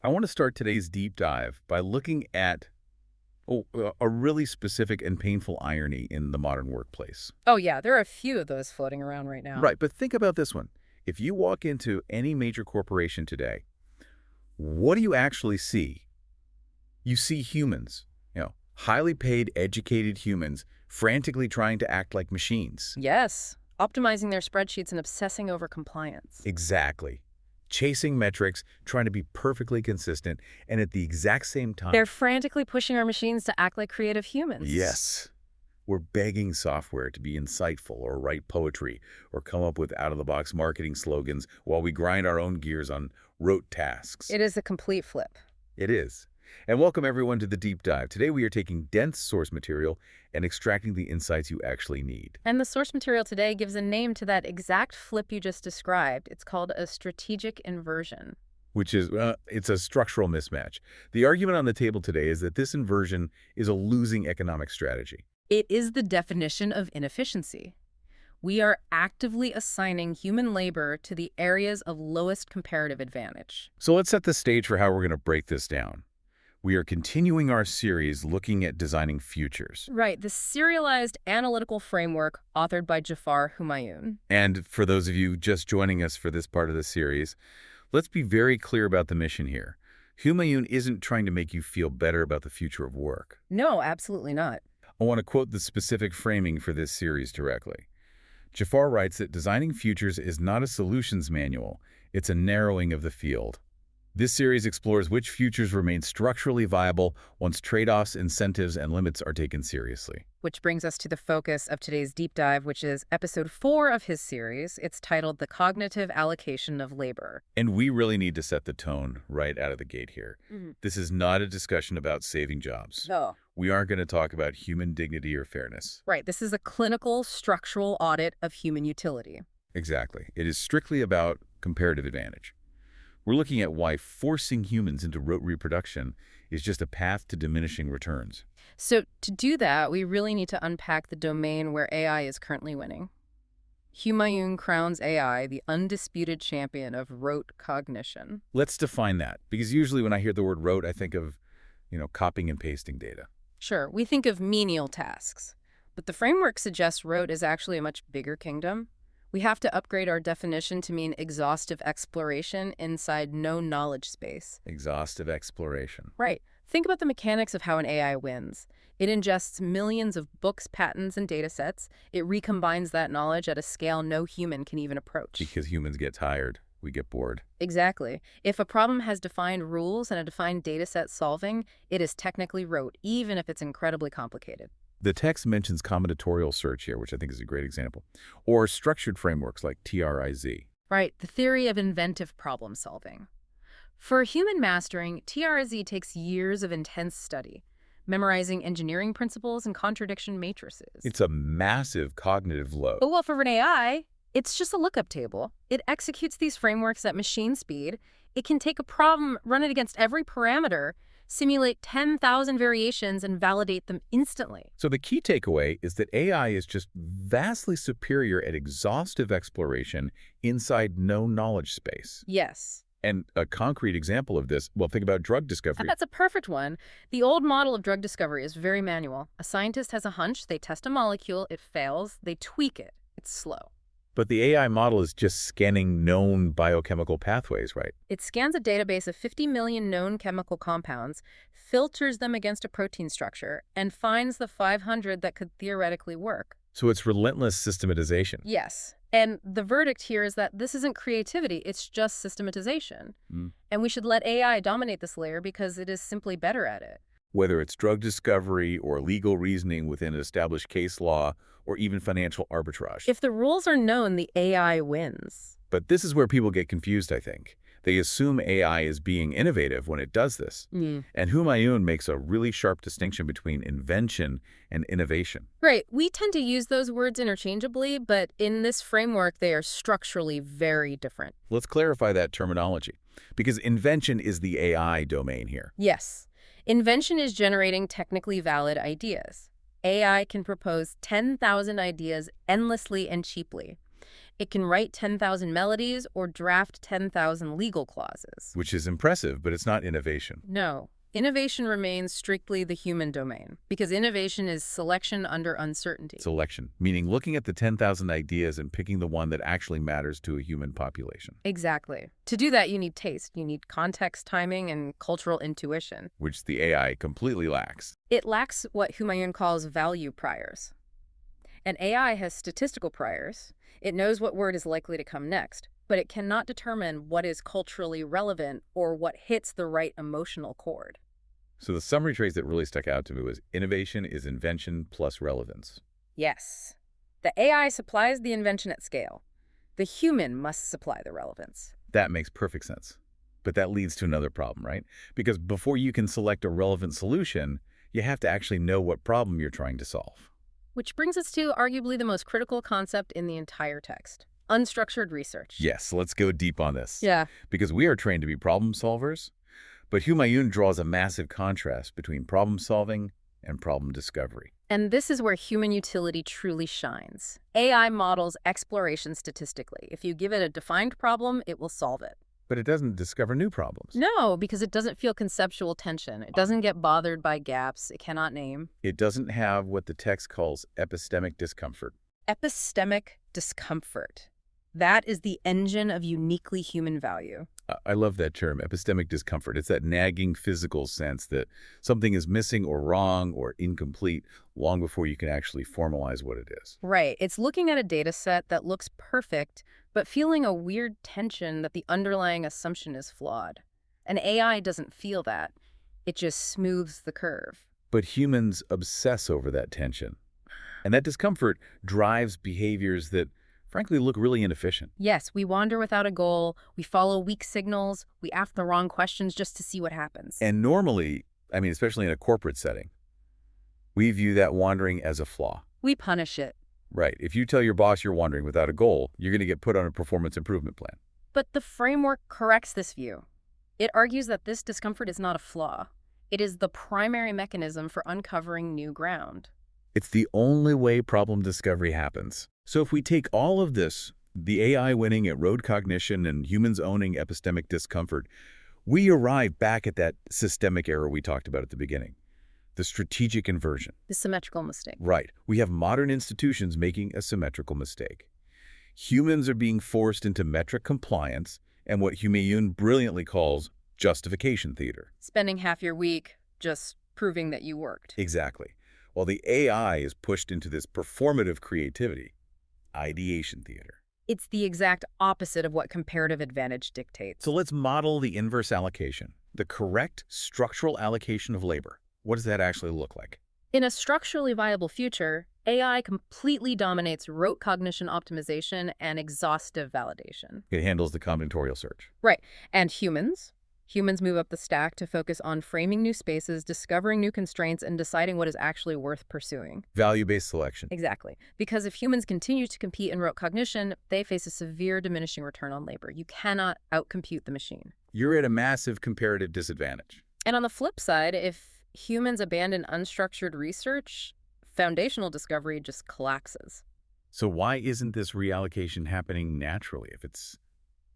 I want to start today's deep dive by looking at a really specific and painful irony in the modern workplace. Oh, yeah, there are a few of those floating around right now. Right, but think about this one. If you walk into any major corporation today, what do you actually see? You see humans, highly paid, educated humans frantically trying to act like machines. Yes, optimizing their spreadsheets and obsessing over compliance. Exactly. Chasing metrics, trying to be perfectly consistent, and at the exact same time, They're frantically pushing our machines to act like creative humans. yes, we're begging software to be insightful or write poetry or come up with out-of-the-box marketing slogans while we grind our own gears on rote tasks. It is a complete flip. It is. And welcome everyone to the deep dive. Today we are taking dense source material and extracting the insights you actually need. And the source material today gives a name to that exact flip you just described. It's called a strategic inversion. Which is, it's a structural mismatch. The argument on the table today is that this inversion is a losing economic strategy. It is the definition of inefficiency. We are actively assigning human labor to the areas of lowest comparative advantage. So let's set the stage for how we're going to break this down. We are continuing our series looking at designing futures. Right, the serialized analytical framework authored by Jafar Humayun. And for those of you just joining us for this part of the series, let's be very clear about the mission here. Humayun isn't trying to make you feel better about the future of work. No, absolutely not. I want to quote the specific framing for this series directly. Jafar writes that designing futures is not a solutions manual, it's a narrowing of the field. This series explores which futures remain structurally viable once trade-offs, incentives, and limits are taken seriously. Which brings us to the focus of today's deep dive, which is episode 4 of his series. It's titled The Cognitive Allocation of Labor. And we really need to set the tone right out of the gate here. This is not a discussion about saving jobs. No. We aren't going to talk about human dignity or fairness. Right, this is a clinical, structural audit of human utility. Exactly. It is strictly about comparative advantage. We're looking at why forcing humans into rote reproduction is just a path to diminishing returns. So to do that, we really need to unpack the domain where AI is currently winning. Humayun crowns AI the undisputed champion of rote cognition. Let's define that, because usually when I hear the word rote, I think of, copying and pasting data. Sure, we think of menial tasks, but the framework suggests rote is actually a much bigger kingdom. We have to upgrade our definition to mean exhaustive exploration inside no knowledge space. Exhaustive exploration. Right. Think about the mechanics of how an AI wins. It ingests millions of books, patterns, and data sets. It recombines that knowledge at a scale no human can even approach. Because humans get tired. We get bored. Exactly. If a problem has defined rules and a defined data set solving, it is technically rote, even if it's incredibly complicated. The text mentions combinatorial search here, which I think is a great example, or structured frameworks like TRIZ. Right, the theory of inventive problem solving. For human mastering, TRIZ takes years of intense study, memorizing engineering principles and contradiction matrices. It's a massive cognitive load. But well, for an AI, it's just a lookup table. It executes these frameworks at machine speed. It can take a problem, run it against every parameter, simulate 10,000 variations, and validate them instantly. So the key takeaway is that AI is just vastly superior at exhaustive exploration inside no knowledge space. Yes. And a concrete example of this, well, think about drug discovery. That's a perfect one. The old model of drug discovery is very manual. A scientist has a hunch, they test a molecule, it fails, they tweak it. It's slow. But the AI model is just scanning known biochemical pathways, right? It scans a database of 50 million known chemical compounds, filters them against a protein structure, and finds the 500 that could theoretically work. So it's relentless systematization. Yes. And the verdict here is that this isn't creativity, it's just systematization. And we should let AI dominate this layer because it is simply better at it. Whether it's drug discovery or legal reasoning within established case law or even financial arbitrage. If the rules are known, the AI wins. But this is where people get confused, I think. They assume AI is being innovative when it does this. And Humayun makes a really sharp distinction between invention and innovation. Right. We tend to use those words interchangeably, but in this framework, they are structurally very different. Let's clarify that terminology, because invention is the AI domain here. Yes. Invention is generating technically valid ideas. AI can propose 10,000 ideas endlessly and cheaply. It can write 10,000 melodies or draft 10,000 legal clauses. Which is impressive, but it's not innovation. No. Innovation remains strictly the human domain, because innovation is selection under uncertainty. Selection, meaning looking at the 10,000 ideas and picking the one that actually matters to a human population. Exactly. To do that, you need taste. You need context, timing, and cultural intuition. Which the AI completely lacks. It lacks what Humayun calls value priors. An AI has statistical priors. It knows what word is likely to come next, but it cannot determine what is culturally relevant or what hits the right emotional chord. So the summary traits that really stuck out to me was innovation is invention plus relevance. Yes. The AI supplies the invention at scale. The human must supply the relevance. That makes perfect sense. But that leads to another problem, right? Because before you can select a relevant solution, you have to actually know what problem you're trying to solve. Which brings us to arguably the most critical concept in the entire text: unstructured research. Yes, let's go deep on this. Yeah. Because we are trained to be problem solvers, but Humayun draws a massive contrast between problem solving and problem discovery. And this is where human utility truly shines. AI models exploration statistically. If you give it a defined problem, it will solve it. But it doesn't discover new problems. No, because it doesn't feel conceptual tension. It doesn't get bothered by gaps it cannot name. It doesn't have what the text calls epistemic discomfort. Epistemic discomfort. That is the engine of uniquely human value. I love that term, epistemic discomfort. It's that nagging physical sense that something is missing or wrong or incomplete long before you can actually formalize what it is. Right. It's looking at a data set that looks perfect, but feeling a weird tension that the underlying assumption is flawed. An AI doesn't feel that. It just smooths the curve. But humans obsess over that tension. And that discomfort drives behaviors that frankly look really inefficient. Yes, we wander without a goal, we follow weak signals, we ask the wrong questions just to see what happens. And normally, especially in a corporate setting, we view that wandering as a flaw. We punish it. Right. If you tell your boss you're wandering without a goal, you're going to get put on a performance improvement plan. But the framework corrects this view. It argues that this discomfort is not a flaw. It is the primary mechanism for uncovering new ground. It's the only way problem discovery happens. So if we take all of this, the AI winning at rote cognition and humans owning epistemic discomfort, we arrive back at that systemic error we talked about at the beginning, the strategic inversion. The symmetrical mistake. Right. We have modern institutions making a symmetrical mistake. Humans are being forced into metric compliance and what Humayun brilliantly calls justification theater. Spending half your week just proving that you worked. Exactly. While the AI is pushed into this performative creativity, ideation theater. It's the exact opposite of what comparative advantage dictates. So let's model the inverse allocation, the correct structural allocation of labor. What does that actually look like? In a structurally viable future, AI completely dominates rote cognition optimization and exhaustive validation. It handles the combinatorial search. Right. And humans? Humans move up the stack to focus on framing new spaces, discovering new constraints, and deciding what is actually worth pursuing. Value-based selection. Exactly. Because if humans continue to compete in rote cognition, they face a severe diminishing return on labor. You cannot outcompute the machine. You're at a massive comparative disadvantage. And on the flip side, if humans abandon unstructured research, foundational discovery just collapses. So why isn't this reallocation happening naturally? If it's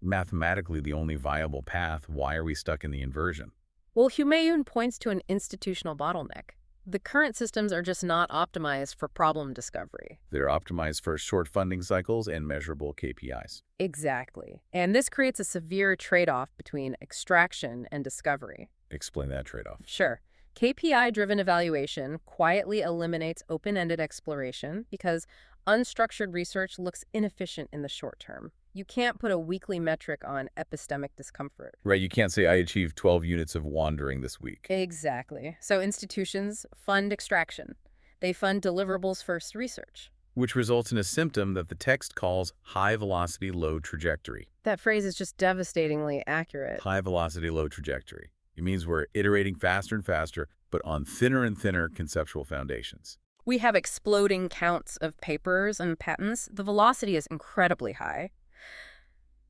mathematically the only viable path, why are we stuck in the inversion? Well, Humayun points to an institutional bottleneck. The current systems are just not optimized for problem discovery. They're optimized for short funding cycles and measurable KPIs. Exactly. And this creates a severe trade-off between extraction and discovery. Explain that trade-off. Sure. KPI-driven evaluation quietly eliminates open-ended exploration because unstructured research looks inefficient in the short term. You can't put a weekly metric on epistemic discomfort. Right, you can't say I achieved 12 units of wandering this week. Exactly. So institutions fund extraction. They fund deliverables-first research. Which results in a symptom that the text calls high-velocity, low trajectory. That phrase is just devastatingly accurate. High-velocity, low trajectory. It means we're iterating faster and faster, but on thinner and thinner conceptual foundations. We have exploding counts of papers and patents. The velocity is incredibly high,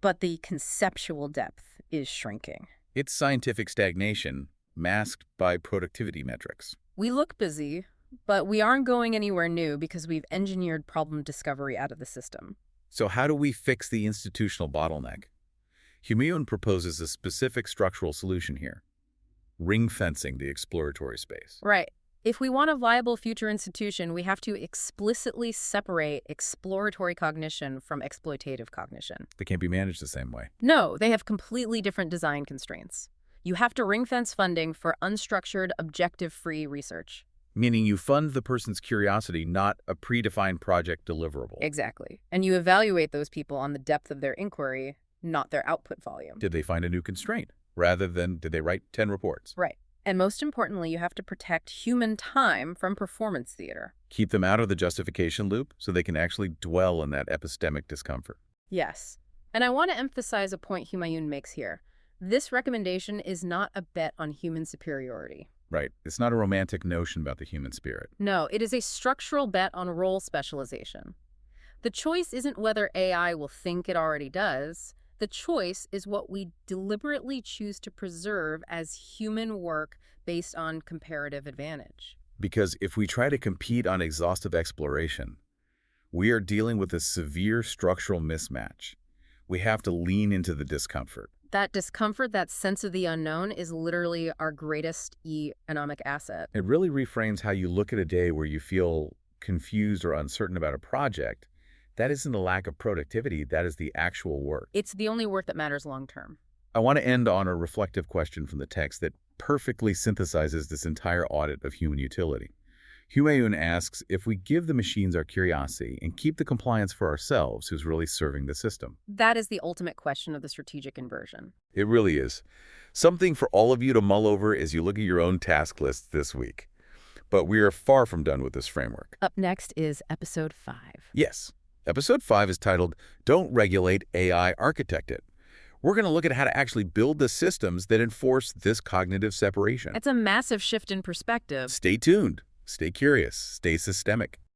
but the conceptual depth is shrinking. It's scientific stagnation masked by productivity metrics. We look busy, but we aren't going anywhere new because we've engineered problem discovery out of the system. So how do we fix the institutional bottleneck? Humayun proposes a specific structural solution here, ring-fencing the exploratory space. Right. If we want a viable future institution, we have to explicitly separate exploratory cognition from exploitative cognition. They can't be managed the same way. No, they have completely different design constraints. You have to ring-fence funding for unstructured, objective-free research. Meaning you fund the person's curiosity, not a predefined project deliverable. Exactly. And you evaluate those people on the depth of their inquiry, not their output volume. Did they find a new constraint? Rather than did they write 10 reports? Right. And most importantly, you have to protect human time from performance theater. Keep them out of the justification loop so they can actually dwell in that epistemic discomfort. Yes. And I want to emphasize a point Humayun makes here. This recommendation is not a bet on human superiority. Right. It's not a romantic notion about the human spirit. No, it is a structural bet on role specialization. The choice isn't whether AI will think it already does. The choice is what we deliberately choose to preserve as human work based on comparative advantage. Because if we try to compete on exhaustive exploration, we are dealing with a severe structural mismatch. We have to lean into the discomfort. That discomfort, that sense of the unknown, is literally our greatest economic asset. It really reframes how you look at a day where you feel confused or uncertain about a project. That isn't a lack of productivity, that is the actual work. It's the only work that matters long term. I want to end on a reflective question from the text that perfectly synthesizes this entire audit of human utility. Humayun asks if we give the machines our curiosity and keep the compliance for ourselves, who's really serving the system? That is the ultimate question of the strategic inversion. It really is. Something for all of you to mull over as you look at your own task lists this week. But we are far from done with this framework. Up next is Episode 5. Yes. Episode 5 is titled, Don't Regulate AI, Architect It. We're going to look at how to actually build the systems that enforce this cognitive separation. It's a massive shift in perspective. Stay tuned. Stay curious. Stay systemic.